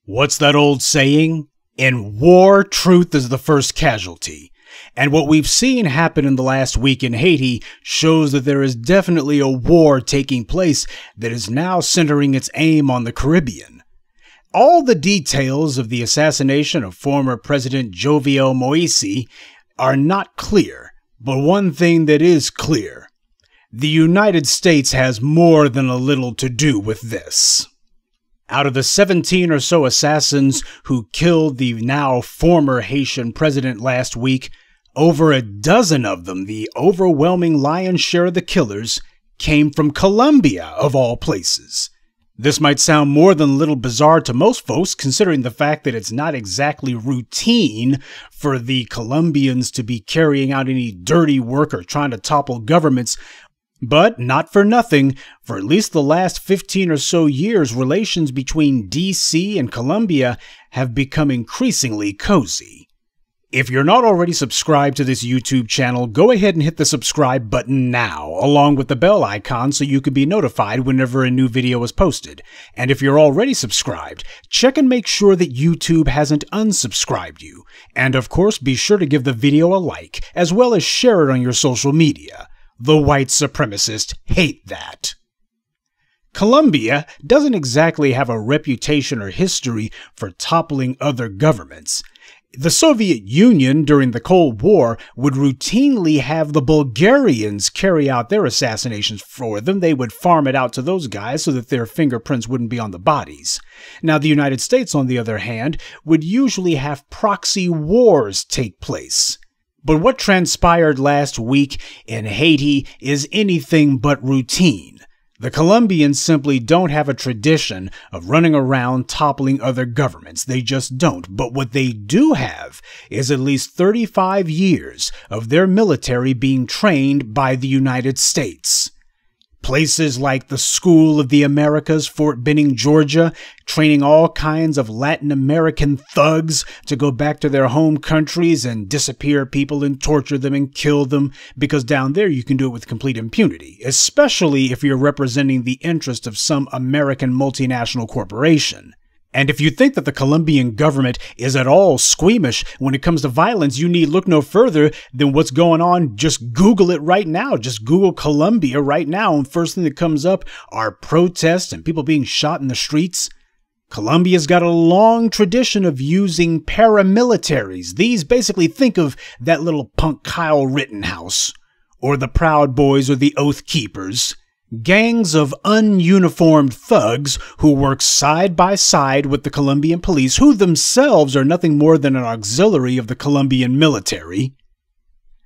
What's that old saying? In war, truth is the first casualty. And what we've seen happen in the last week in Haiti shows that there is definitely a war taking place that is now centering its aim on the Caribbean. All the details of the assassination of former President Joviel Moise are not clear, but one thing that is clear: the United States has more than a little to do with this. Out of the 17 or so assassins who killed the now former Haitian president last week, over a dozen of them, the overwhelming lion's share of the killers, came from Colombia, of all places. This might sound more than a little bizarre to most folks, considering the fact that it's not exactly routine for the Colombians to be carrying out any dirty work or trying to topple governments. But not for nothing, for at least the last 15 or so years, relations between DC and Colombia have become increasingly cozy. If you're not already subscribed to this YouTube channel, go ahead and hit the subscribe button now, along with the bell icon so you can be notified whenever a new video is posted. And if you're already subscribed, check and make sure that YouTube hasn't unsubscribed you. And of course, be sure to give the video a like, as well as share it on your social media. The white supremacists hate that. Colombia doesn't exactly have a reputation or history for toppling other governments. The Soviet Union during the Cold War would routinely have the Bulgarians carry out their assassinations for them. They would farm it out to those guys so that their fingerprints wouldn't be on the bodies. Now, the United States, on the other hand, would usually have proxy wars take place. But what transpired last week in Haiti is anything but routine. The Colombians simply don't have a tradition of running around toppling other governments. They just don't. But what they do have is at least 35 years of their military being trained by the United States. Places like the School of the Americas, Fort Benning, Georgia, training all kinds of Latin American thugs to go back to their home countries and disappear people and torture them and kill them, because down there you can do it with complete impunity, especially if you're representing the interest of some American multinational corporation. And if you think that the Colombian government is at all squeamish when it comes to violence, you need look no further than what's going on. Just Google it right now. Just Google Colombia right now, and first thing that comes up are protests and people being shot in the streets. Colombia's got a long tradition of using paramilitaries. These basically, think of that little punk Kyle Rittenhouse, or the Proud Boys, or the Oath Keepers. Gangs of ununiformed thugs who work side by side with the Colombian police, who themselves are nothing more than an auxiliary of the Colombian military.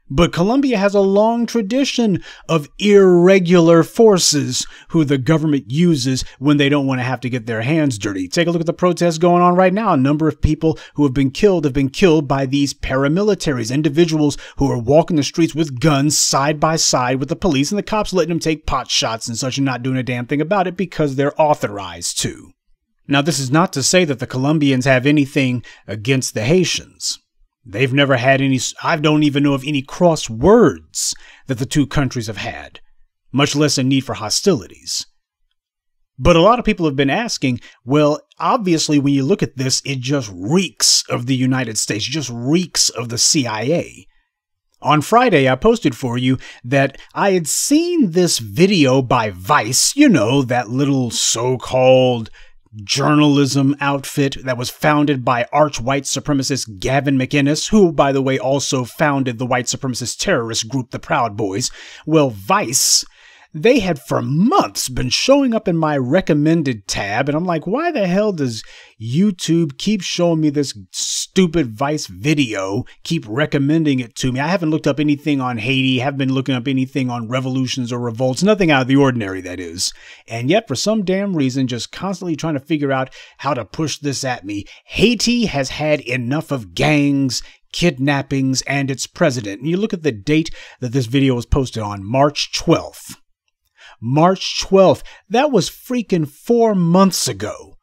But Colombia has a long tradition of irregular forces who the government uses when they don't want to have to get their hands dirty. Take a look at the protests going on right now. A number of people who have been killed by these paramilitaries, individuals who are walking the streets with guns side by side with the police, and the cops letting them take pot shots and such and not doing a damn thing about it because they're authorized to. Now, this is not to say that the Colombians have anything against the Haitians. They've never had any, I don't even know of any cross words that the two countries have had, much less a need for hostilities. But a lot of people have been asking, well, obviously when you look at this, it just reeks of the United States, just reeks of the CIA. On Friday, I posted for you that I had seen this video by Vice, you know, that little so-called journalism outfit that was founded by arch-white supremacist Gavin McInnes, who, by the way, also founded the white supremacist terrorist group, the Proud Boys. Well, Vice, they had for months been showing up in my recommended tab, and I'm like, why the hell does YouTube keep showing me this stupid Vice video, keep recommending it to me? I haven't looked up anything on Haiti, haven't been looking up anything on revolutions or revolts, nothing out of the ordinary, that is. And yet, for some damn reason, just constantly trying to figure out how to push this at me. Haiti has had enough of gangs, kidnappings, and its president. And you look at the date that this video was posted on, March 12th. March 12th, that was freaking 4 months ago.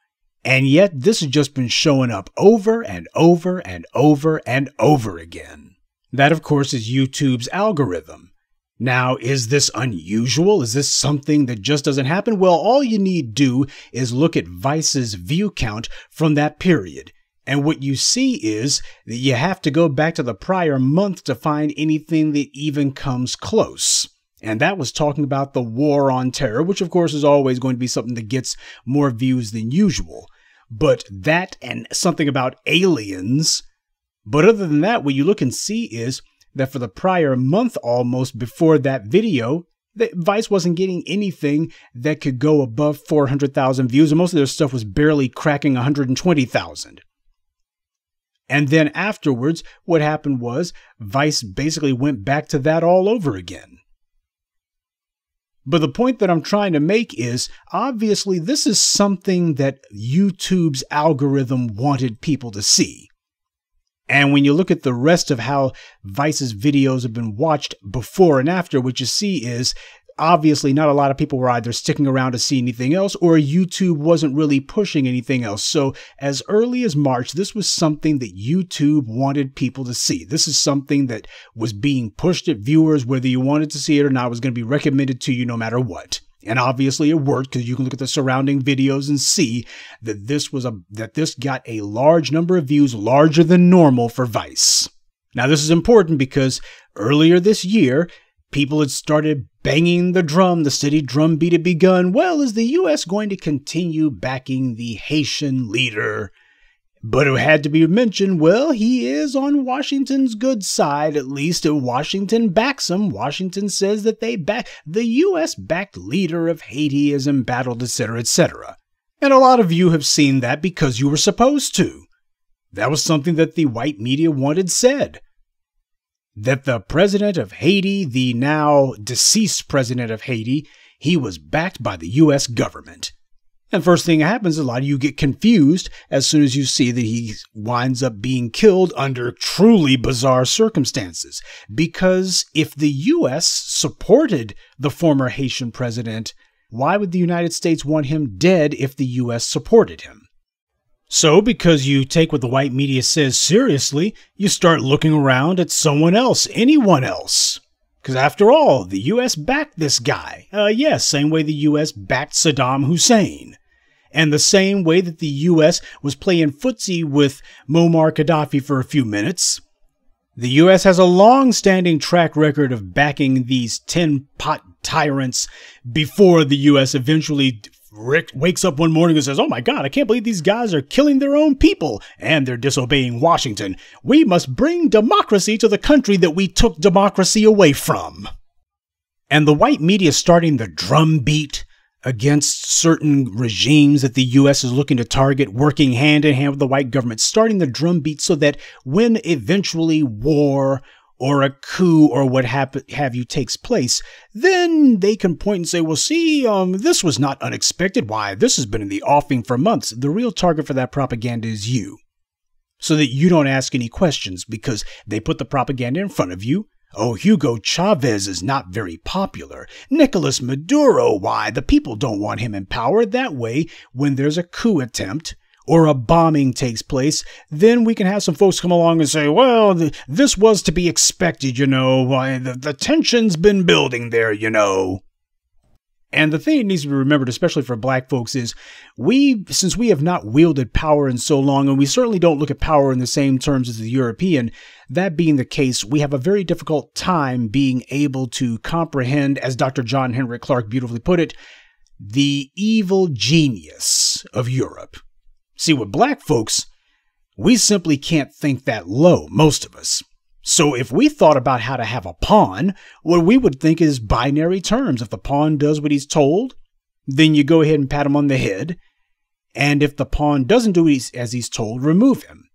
And yet this has just been showing up over and over and over and over again. That, of course, is YouTube's algorithm. Now, is this unusual? Is this something that just doesn't happen? Well, all you need do is look at Vice's view count from that period. And what you see is that you have to go back to the prior month to find anything that even comes close. And that was talking about the war on terror, which of course is always going to be something that gets more views than usual. But that and something about aliens. But other than that, what you look and see is that for the prior month almost before that video, that Vice wasn't getting anything that could go above 400,000 views, and most of their stuff was barely cracking 120,000. And then afterwards, what happened was Vice basically went back to that all over again. But the point that I'm trying to make is, obviously, this is something that YouTube's algorithm wanted people to see. And when you look at the rest of how Vice's videos have been watched before and after, what you see is obviously not a lot of people were either sticking around to see anything else, or YouTube wasn't really pushing anything else. So as early as March, this was something that YouTube wanted people to see. This is something that was being pushed at viewers, whether you wanted to see it or not. It was going to be recommended to you no matter what. And obviously it worked, because you can look at the surrounding videos and see that this got a large number of views, larger than normal for Vice. Now this is important because earlier this year, people had started banging the drum. The steady drumbeat had begun. Well, is the U.S. going to continue backing the Haitian leader? But it had to be mentioned, well, he is on Washington's good side, at least. Washington backs him. Washington says that the U.S.-backed leader of Haiti is embattled, etc., etc. And a lot of you have seen that because you were supposed to. That was something that the white media wanted said. That the president of Haiti, the now deceased president of Haiti, he was backed by the U.S. government. And first thing that happens, a lot of you get confused as soon as you see that he winds up being killed under truly bizarre circumstances. Because if the U.S. supported the former Haitian president, why would the United States want him dead if the U.S. supported him? So, because you take what the white media says seriously, you start looking around at someone else, anyone else. Because after all, the U.S. backed this guy. Yes, same way the U.S. backed Saddam Hussein. And the same way that the U.S. was playing footsie with Muammar Gaddafi for a few minutes. The U.S. has a long-standing track record of backing these tin-pot tyrants before the U.S. eventually wakes up one morning and says, oh my God, I can't believe these guys are killing their own people and they're disobeying Washington. We must bring democracy to the country that we took democracy away from. And the white media starting the drumbeat against certain regimes that the U.S. is looking to target, working hand in hand with the white government, starting the drumbeat so that when eventually war or a coup or what have you takes place, then they can point and say, well, see, this was not unexpected. Why, this has been in the offing for months. The real target for that propaganda is you. So that you don't ask any questions because they put the propaganda in front of you. Oh, Hugo Chavez is not very popular. Nicolas Maduro, why, the people don't want him in power. That way, when there's a coup attempt, or a bombing takes place, then we can have some folks come along and say, well, this was to be expected, you know, the tension's been building there, you know. And the thing that needs to be remembered, especially for black folks, is since we have not wielded power in so long, and we certainly don't look at power in the same terms as the European, that being the case, we have a very difficult time being able to comprehend, as Dr. John Henrik Clarke beautifully put it, the evil genius of Europe. See, with black folks, we simply can't think that low, most of us. So if we thought about how to have a pawn, what we would think is binary terms. If the pawn does what he's told, then you go ahead and pat him on the head. And if the pawn doesn't do as he's told, remove him.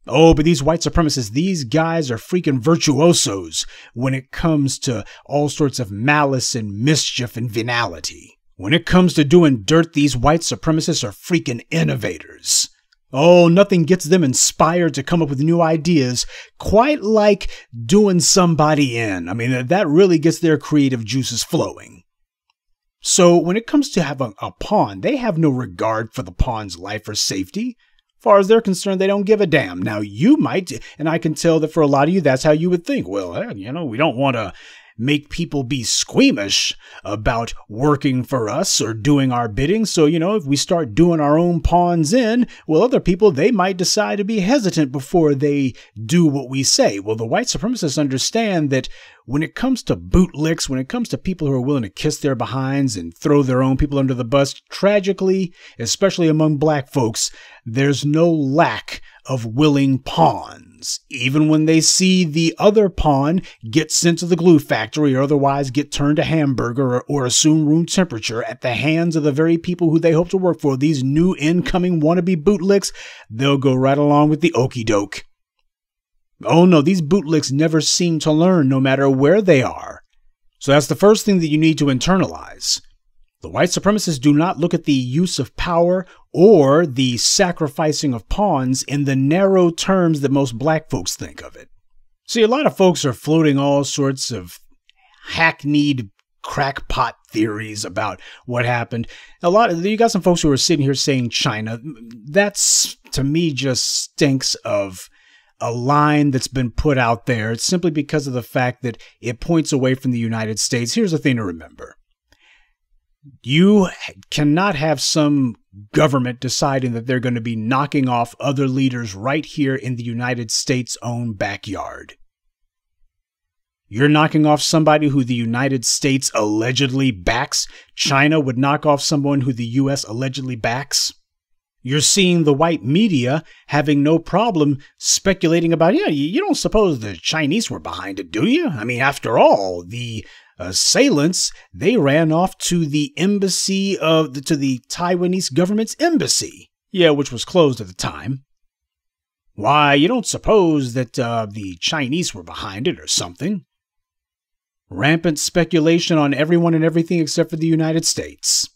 Oh, but these white supremacists, these guys are freaking virtuosos when it comes to all sorts of malice and mischief and venality. When it comes to doing dirt, these white supremacists are freaking innovators. Oh, nothing gets them inspired to come up with new ideas quite like doing somebody in. I mean, that really gets their creative juices flowing. So when it comes to having a pawn, they have no regard for the pawn's life or safety. As far as they're concerned, they don't give a damn. Now, you might, and I can tell that for a lot of you, that's how you would think. Well, you know, we don't want to make people be squeamish about working for us or doing our bidding. So, if we start doing our own pawns in, well, other people, they might decide to be hesitant before they do what we say. Well, the white supremacists understand that when it comes to bootlicks, when it comes to people who are willing to kiss their behinds and throw their own people under the bus, tragically, especially among black folks, there's no lack of willing pawns. Even when they see the other pawn get sent to the glue factory or otherwise get turned to hamburger or assume room temperature at the hands of the very people who they hope to work for, these new incoming wannabe bootlicks, they'll go right along with the okey doke. Oh no, these bootlicks never seem to learn no matter where they are. So that's the first thing that you need to internalize. The white supremacists do not look at the use of power or the sacrificing of pawns in the narrow terms that most black folks think of it. See, a lot of folks are floating all sorts of hackneyed crackpot theories about what happened. You got some folks who are sitting here saying China. That's, to me, just stinks of a line that's been put out there. It's simply because of the fact that it points away from the United States. Here's the thing to remember. You cannot have some government deciding that they're going to be knocking off other leaders right here in the United States' own backyard. You're knocking off somebody who the United States allegedly backs. China would knock off someone who the U.S. allegedly backs. You're seeing the white media having no problem speculating about, you don't suppose the Chinese were behind it, do you? I mean, after all, the assailants, they ran off to the embassy to the Taiwanese government's embassy. Yeah, which was closed at the time. Why, you don't suppose that the Chinese were behind it or something? Rampant speculation on everyone and everything except for the United States.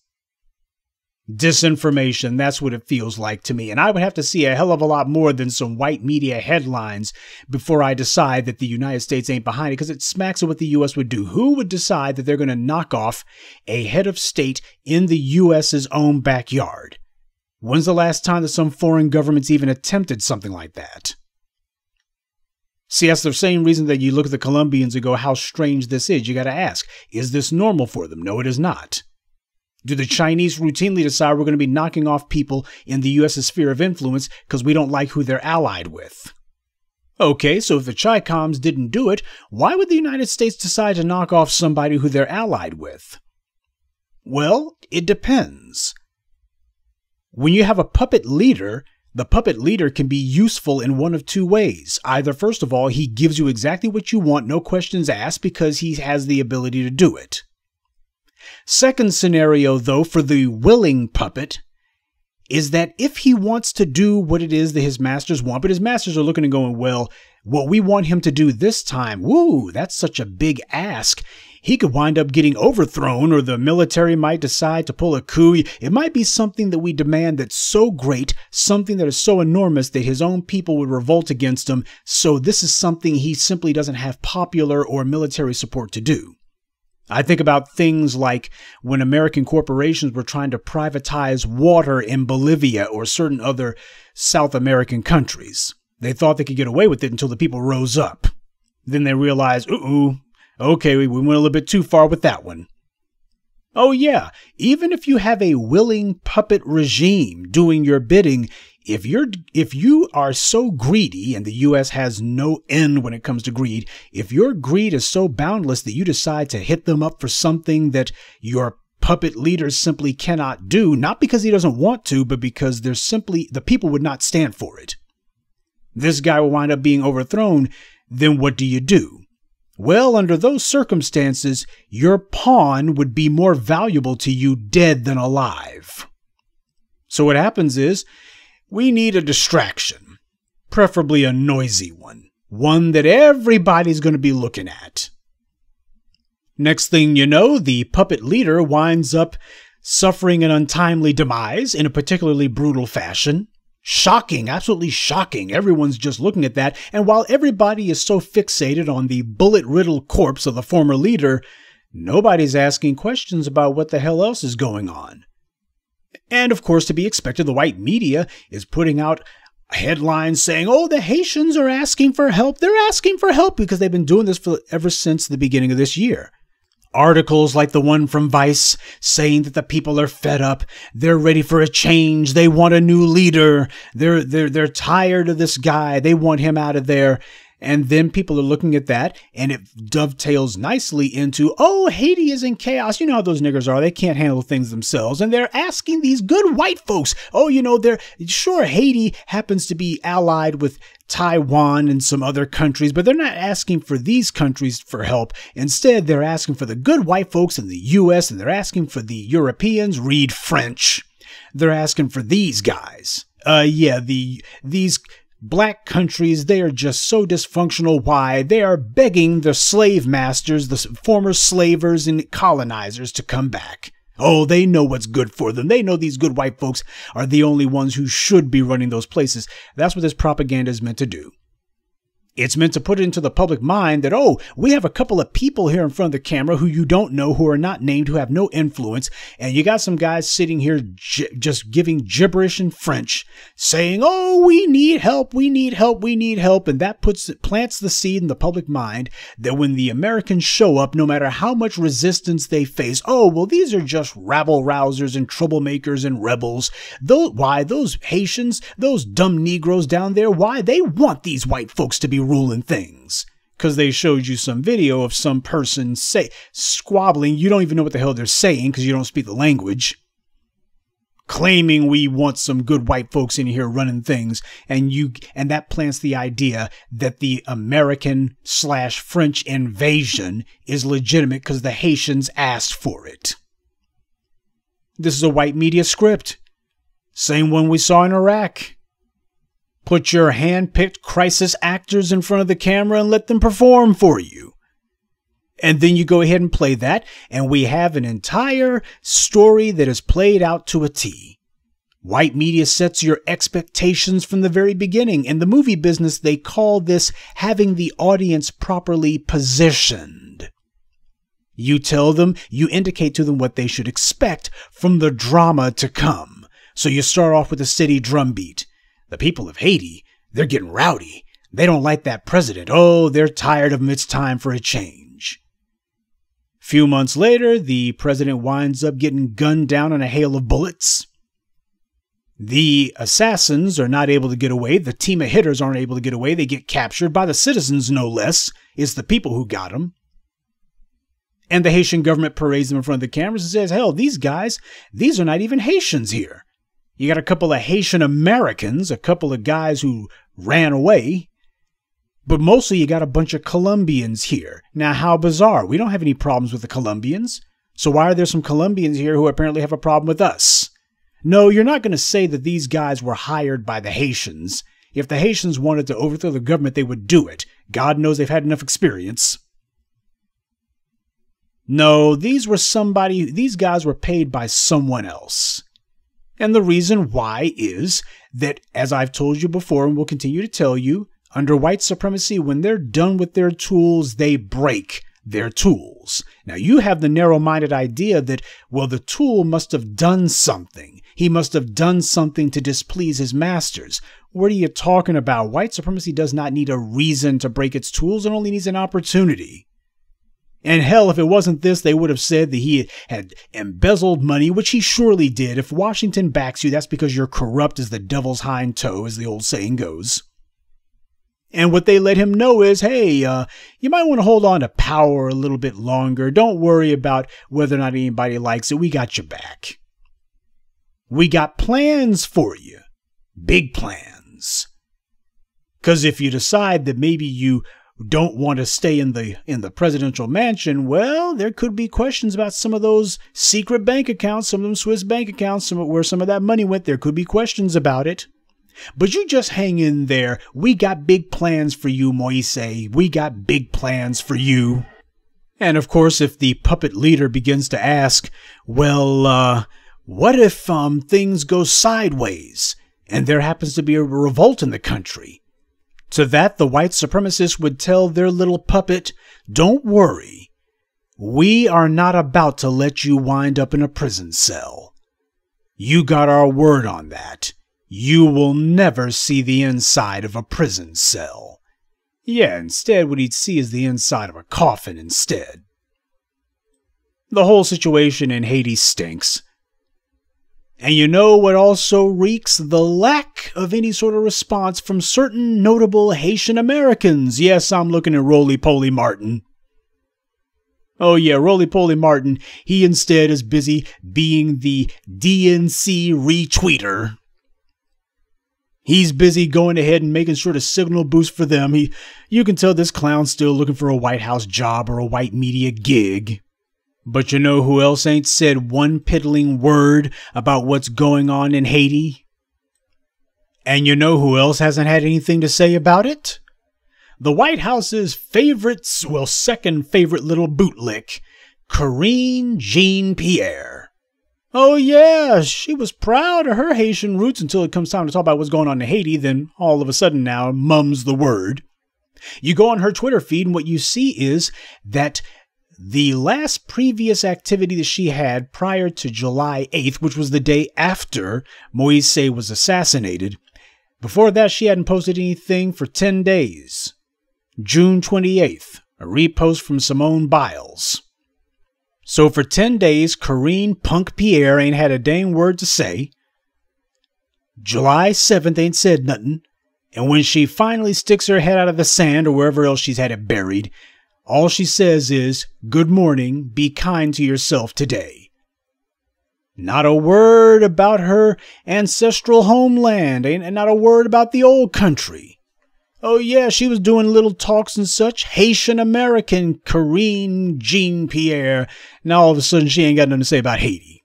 Disinformation, that's what it feels like to me. And I would have to see a hell of a lot more than some white media headlines before I decide that the United States ain't behind it, because it smacks of what the U.S. would do. Who would decide that they're going to knock off a head of state in the U.S.'s own backyard? When's the last time that some foreign governments even attempted something like that? See, that's the same reason that you look at the Colombians and go, how strange this is. You got to ask, is this normal for them? No, it is not. Do the Chinese routinely decide we're going to be knocking off people in the U.S.'s sphere of influence because we don't like who they're allied with? Okay, so if the Chi-Coms didn't do it, why would the United States decide to knock off somebody who they're allied with? Well, it depends. When you have a puppet leader, the puppet leader can be useful in one of two ways. Either, first of all, he gives you exactly what you want, no questions asked, because he has the ability to do it. Second scenario, though, for the willing puppet, is that if he wants to do what it is that his masters want, but his masters are looking and going, well, what we want him to do this time, woo, that's such a big ask. He could wind up getting overthrown, or the military might decide to pull a coup. It might be something that we demand that's so great, something that is so enormous that his own people would revolt against him. So this is something he simply doesn't have popular or military support to do. I think about things like when American corporations were trying to privatize water in Bolivia or certain other South American countries. They thought they could get away with it until the people rose up. Then they realized, okay, we went a little bit too far with that one. Oh yeah, even if you have a willing puppet regime doing your bidding, if you are so greedy, and the U.S. has no end when it comes to greed, if your greed is so boundless that you decide to hit them up for something that your puppet leader simply cannot do, not because he doesn't want to, but because the people would not stand for it. This guy will wind up being overthrown, then what do you do? Well, under those circumstances, your pawn would be more valuable to you dead than alive. So what happens is, we need a distraction, preferably a noisy one that everybody's going to be looking at. Next thing you know, the puppet leader winds up suffering an untimely demise in a particularly brutal fashion. Shocking, absolutely shocking. Everyone's just looking at that. And while everybody is so fixated on the bullet-riddled corpse of the former leader, nobody's asking questions about what the hell else is going on. And of course, to be expected, the white media is putting out headlines saying, oh, the Haitians are asking for help. They're asking for help because they've been doing this ever since the beginning of this year. Articles like the one from Vice saying that the people are fed up. They're ready for a change. They want a new leader. They're tired of this guy. They want him out of there. And then people are looking at that, and it dovetails nicely into, oh, Haiti is in chaos. You know how those niggers are. They can't handle things themselves. And they're asking these good white folks, oh, they're sure Haiti happens to be allied with Taiwan and some other countries, but they're not asking for these countries for help. Instead, they're asking for the good white folks in the U.S., and they're asking for the Europeans, read French. They're asking for these guys. These black countries, they are just so dysfunctional. Why? They are begging the slave masters, the former slavers and colonizers to come back. Oh, they know what's good for them. They know these good white folks are the only ones who should be running those places. That's what this propaganda is meant to do. It's meant to put it into the public mind that, oh, we have a couple of people here in front of the camera who you don't know, who are not named, who have no influence. And you got some guys sitting here just giving gibberish in French saying, oh, we need help, we need help, we need help. And that plants the seed in the public mind that when the Americans show up, no matter how much resistance they face, oh, well, these are just rabble rousers and troublemakers and rebels. Those Haitians, those dumb Negroes down there, why? They want these white folks to be ruling things, because they showed you some video of some person squabbling. You don't even know what the hell they're saying because you don't speak the language, claiming we want some good white folks in here running things, and that plants the idea that the American/French invasion is legitimate because the Haitians asked for it. This is a white media script, same one we saw in Iraq. Put your hand-picked crisis actors in front of the camera and let them perform for you. And then you go ahead and play that, and we have an entire story that is played out to a T. White media sets your expectations from the very beginning. In the movie business, they call this having the audience properly positioned. You tell them, you indicate to them what they should expect from the drama to come. So you start off with a steady drumbeat. The people of Haiti, they're getting rowdy. They don't like that president. Oh, they're tired of him. It's time for a change. Few months later, the president winds up getting gunned down in a hail of bullets. The assassins are not able to get away. The team of hitters aren't able to get away. They get captured by the citizens, no less. It's the people who got them. And the Haitian government parades them in front of the cameras and says, hell, these guys, these are not even Haitians here. You got a couple of Haitian Americans, a couple of guys who ran away, but mostly you got a bunch of Colombians here. Now, how bizarre. We don't have any problems with the Colombians. So why are there some Colombians here who apparently have a problem with us? No, you're not going to say that these guys were hired by the Haitians. If the Haitians wanted to overthrow the government, they would do it. God knows they've had enough experience. No, these guys were paid by someone else. And the reason why is that, as I've told you before and will continue to tell you, under white supremacy, when they're done with their tools, they break their tools. Now, you have the narrow-minded idea that, well, the tool must have done something. He must have done something to displease his masters. What are you talking about? White supremacy does not need a reason to break its tools. It only needs an opportunity. And hell, if it wasn't this, they would have said that he had embezzled money, which he surely did. If Washington backs you, that's because you're corrupt as the devil's hind toe, as the old saying goes. And what they let him know is, hey, you might want to hold on to power a little bit longer. Don't worry about whether or not anybody likes it. We got your back. We got plans for you. Big plans. Because if you decide that maybe you don't want to stay in the presidential mansion, well, there could be questions about some of those secret bank accounts, some of them Swiss bank accounts, where some of that money went. There could be questions about it. But you just hang in there. We got big plans for you, Moise. We got big plans for you. And of course, if the puppet leader begins to ask, well, what if things go sideways and there happens to be a revolt in the country? To that, the white supremacists would tell their little puppet, don't worry. We are not about to let you wind up in a prison cell. You got our word on that. You will never see the inside of a prison cell. Yeah, instead what he'd see is the inside of a coffin instead. The whole situation in Haiti stinks. And you know what also reeks? The lack of any sort of response from certain notable Haitian Americans. Yes, I'm looking at Roly-Poly Martin. Oh yeah, Roly-Poly Martin, he instead is busy being the DNC retweeter. He's busy going ahead and making sure to signal boost for them. You can tell this clown's still looking for a White House job or a white media gig. But you know who else ain't said one piddling word about what's going on in Haiti? And you know who else hasn't had anything to say about it? The White House's second favorite little bootlick, Karine Jean-Pierre. Oh yeah, she was proud of her Haitian roots until it comes time to talk about what's going on in Haiti, then all of a sudden now mum's the word. You go on her Twitter feed and what you see is that the last previous activity that she had prior to July 8th, which was the day after Moise was assassinated, before that she hadn't posted anything for 10 days. June 28th, a repost from Simone Biles. So for 10 days, Karine Punk Pierre ain't had a dang word to say. July 7th ain't said nothing. And when she finally sticks her head out of the sand or wherever else she's had it buried, all she says is, "Good morning, be kind to yourself today." Not a word about her ancestral homeland, and not a word about the old country. Oh yeah, she was doing little talks and such. Haitian American Karine Jean-Pierre. Now all of a sudden she ain't got nothing to say about Haiti.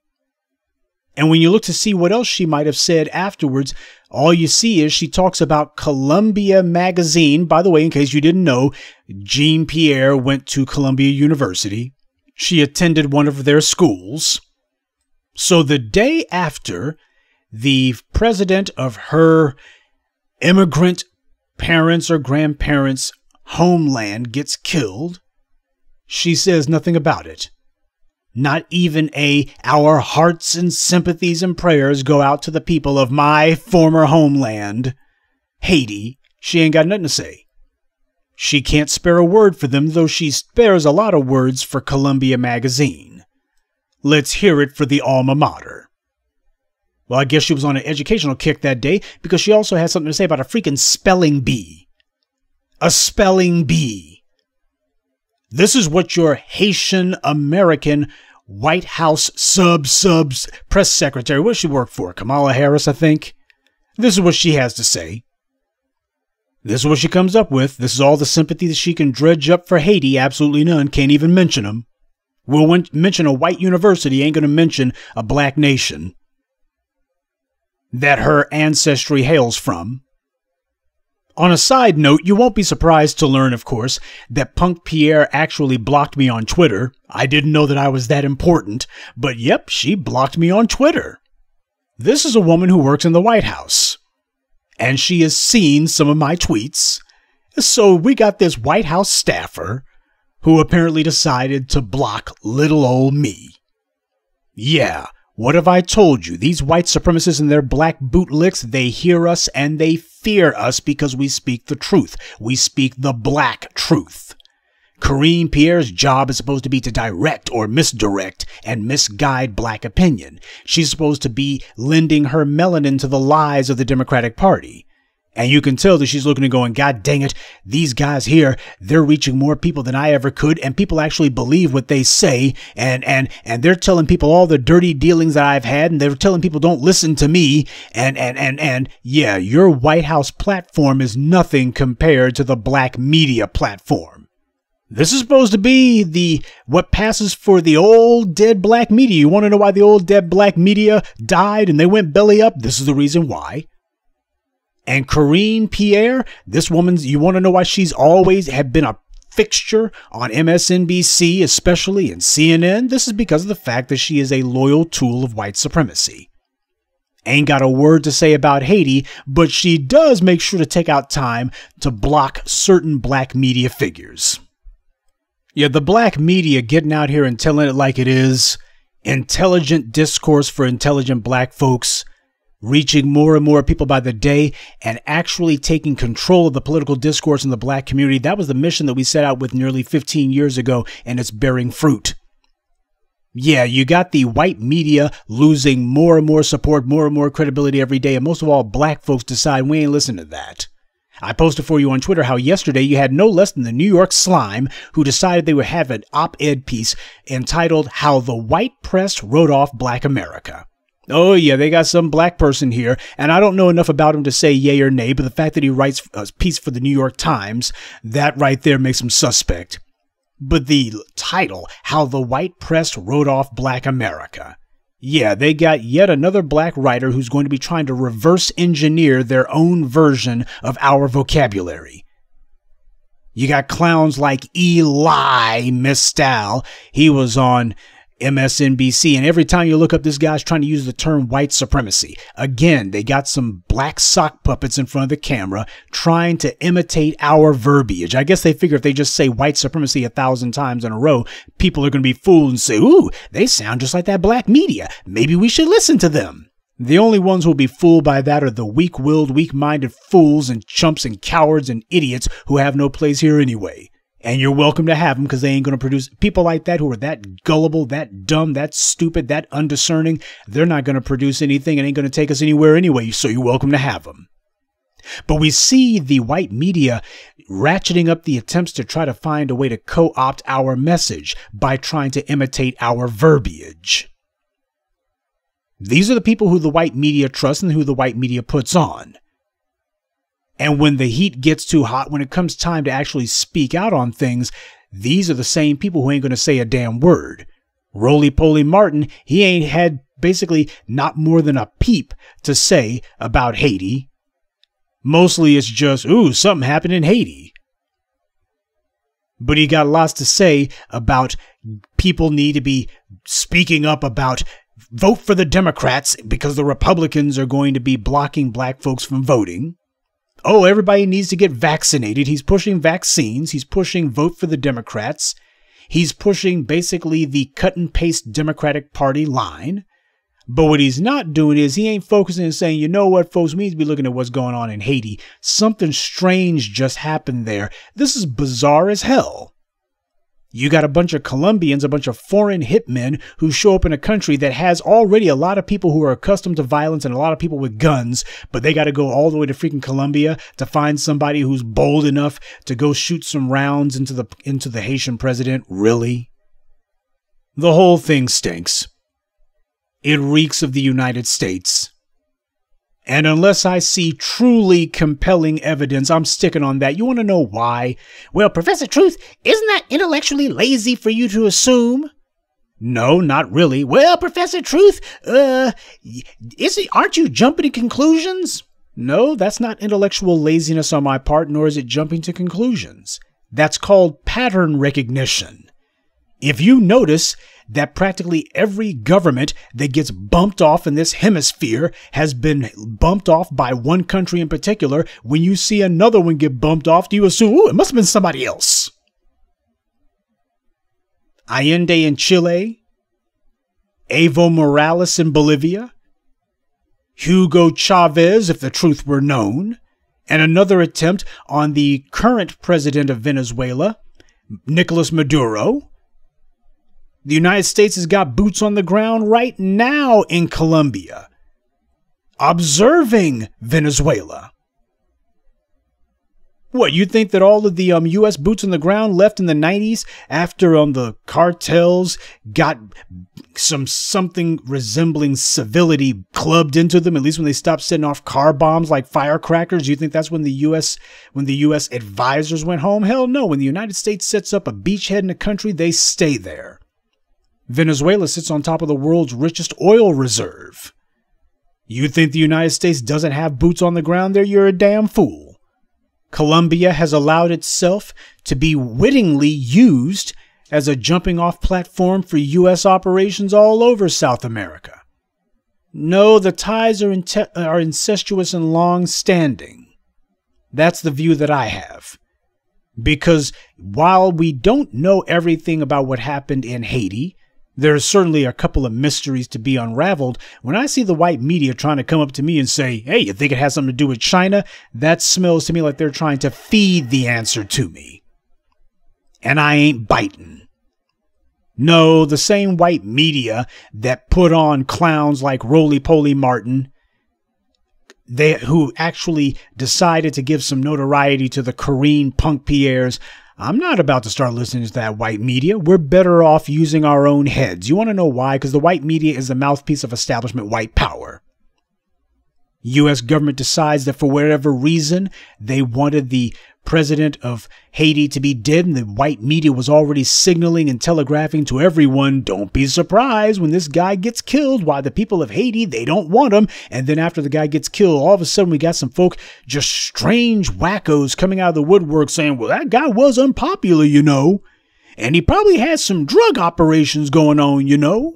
And when you look to see what else she might have said afterwards, all you see is she talks about Colombian magazine. By the way, in case you didn't know, Jean-Pierre went to Columbia University. She attended one of their schools. So the day after the president of her immigrant parents or grandparents' homeland gets killed, she says nothing about it. Not even our hearts and sympathies and prayers go out to the people of my former homeland, Haiti. She ain't got nothing to say. She can't spare a word for them, though she spares a lot of words for Columbia magazine. Let's hear it for the alma mater. Well, I guess she was on an educational kick that day because she also had something to say about a freaking spelling bee. A spelling bee. This is what your Haitian American White House subs press secretary, what does she work for? Kamala Harris, I think. This is what she has to say. This is what she comes up with. This is all the sympathy that she can dredge up for Haiti. Absolutely none. Can't even mention them. We'll mention a white university. Ain't going to mention a black nation that her ancestry hails from. On a side note, you won't be surprised to learn, of course, that Punk Pierre actually blocked me on Twitter. I didn't know that I was that important, but yep, she blocked me on Twitter. This is a woman who works in the White House, and she has seen some of my tweets. So we got this White House staffer who apparently decided to block little old me. Yeah. What have I told you? These white supremacists and their black bootlicks, they hear us and they fear us because we speak the truth. We speak the black truth. Karine Pierre's job is supposed to be to direct or misdirect and misguide black opinion. She's supposed to be lending her melanin to the lies of the Democratic Party. And you can tell that she's looking and going, God dang it, these guys here, they're reaching more people than I ever could, and people actually believe what they say, and they're telling people all the dirty dealings that I've had, and they're telling people don't listen to me, and yeah, your White House platform is nothing compared to the black media platform. This is supposed to be what passes for the old dead black media. You want to know why the old dead black media died and they went belly up? This is the reason why. And Karine Pierre, this woman's, you want to know why she's always had been a fixture on MSNBC, especially, and CNN? This is because of the fact that she is a loyal tool of white supremacy. Ain't got a word to say about Haiti, but she does make sure to take out time to block certain black media figures. Yeah, the black media getting out here and telling it like it is, intelligent discourse for intelligent black folks. reaching more and more people by the day and actually taking control of the political discourse in the black community. That was the mission that we set out with nearly 15 years ago, and it's bearing fruit. Yeah, you got the white media losing more and more support, more and more credibility every day, and most of all, black folks decide we ain't listening to that. I posted for you on Twitter how yesterday you had no less than the New York Slime who decided they would have an op-ed piece entitled How the White Press Wrote Off Black America. Oh yeah, they got some black person here, and I don't know enough about him to say yay or nay, but the fact that he writes a piece for the New York Times, that right there makes him suspect. But the title, How the White Press Wrote Off Black America. Yeah, they got yet another black writer who's going to be trying to reverse engineer their own version of our vocabulary. You got clowns like Eli Mistal. He was on MSNBC, and every time you look up, this guy's trying to use the term white supremacy. Again, they got some black sock puppets in front of the camera trying to imitate our verbiage. I guess they figure if they just say white supremacy 1,000 times in a row, people are going to be fooled and say, ooh, they sound just like that black media. Maybe we should listen to them. The only ones who will be fooled by that are the weak-willed, weak-minded fools and chumps and cowards and idiots who have no place here anyway. And you're welcome to have them because they ain't going to produce people like that who are that gullible, that dumb, that stupid, that undiscerning. They're not going to produce anything and ain't going to take us anywhere anyway, so you're welcome to have them. But we see the white media ratcheting up the attempts to try to find a way to co-opt our message by trying to imitate our verbiage. These are the people who the white media trusts and who the white media puts on. And when the heat gets too hot, when it comes time to actually speak out on things, these are the same people who ain't going to say a damn word. Roly-poly Martin, he ain't had basically not more than a peep to say about Haiti. Mostly it's just, ooh, something happened in Haiti. But he got lots to say about people need to be speaking up about vote for the Democrats because the Republicans are going to be blocking black folks from voting. Oh, everybody needs to get vaccinated. He's pushing vaccines. He's pushing vote for the Democrats. He's pushing basically the cut and paste Democratic Party line. But what he's not doing is he ain't focusing and saying, you know what, folks, we need to be looking at what's going on in Haiti. Something strange just happened there. This is bizarre as hell. You got a bunch of Colombians, a bunch of foreign hitmen who show up in a country that has already a lot of people who are accustomed to violence and a lot of people with guns, but they got to go all the way to freaking Colombia to find somebody who's bold enough to go shoot some rounds into the Haitian president. Really? The whole thing stinks. It reeks of the United States. And unless I see truly compelling evidence, I'm sticking on that. You want to know why? Well, Professor Truth, isn't that intellectually lazy for you to assume? No, not really. Well, Professor Truth, aren't you jumping to conclusions? No, that's not intellectual laziness on my part, nor is it jumping to conclusions. That's called pattern recognition. If you notice that practically every government that gets bumped off in this hemisphere has been bumped off by one country in particular, when you see another one get bumped off, do you assume, ooh, it must have been somebody else? Allende in Chile, Evo Morales in Bolivia, Hugo Chavez, if the truth were known, and another attempt on the current president of Venezuela, Nicolas Maduro. The United States has got boots on the ground right now in Colombia, observing Venezuela. What, you think that all of the U.S. boots on the ground left in the 90s after the cartels got something resembling civility clubbed into them, at least when they stopped setting off car bombs like firecrackers? You think that's when the U.S. advisors went home? Hell no. When the United States sets up a beachhead in a country, they stay there. Venezuela sits on top of the world's richest oil reserve. You think the United States doesn't have boots on the ground there? You're a damn fool. Colombia has allowed itself to be wittingly used as a jumping-off platform for U.S. operations all over South America. No, the ties are incestuous and long-standing. That's the view that I have. Because while we don't know everything about what happened in Haiti, There's certainly a couple of mysteries to be unraveled. When I see the white media trying to come up to me and say, hey, you think it has something to do with China? That smells to me like they're trying to feed the answer to me. And I ain't biting. No, the same white media that put on clowns like Roly-Poly Martin, who actually decided to give some notoriety to the Corinne Punk Pierres. I'm not about to start listening to that white media. We're better off using our own heads. You want to know why? Because the white media is the mouthpiece of establishment white power. U.S. government decides that for whatever reason, they wanted the president of Haiti to be dead, and the white media was already signaling and telegraphing to everyone, don't be surprised when this guy gets killed. Why, the people of Haiti, they don't want him. And then after the guy gets killed, all of a sudden we got some folk, just strange wackos coming out of the woodwork saying, well, that guy was unpopular, you know, and he probably had some drug operations going on, you know.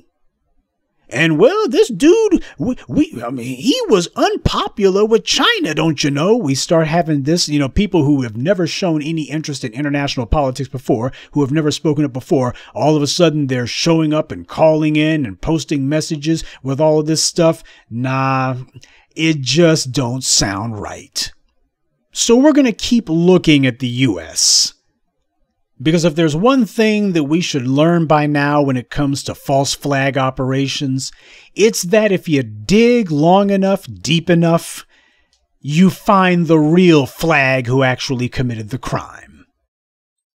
And well, this dude, he was unpopular with China, don't you know? We start having this, people who have never shown any interest in international politics before, who have never spoken up before. All of a sudden, they're showing up and calling in and posting messages with all of this stuff. Nah, it just don't sound right. So we're going to keep looking at the U.S., because if there's one thing that we should learn by now when it comes to false flag operations, it's that if you dig long enough, deep enough, you find the real flag who actually committed the crime.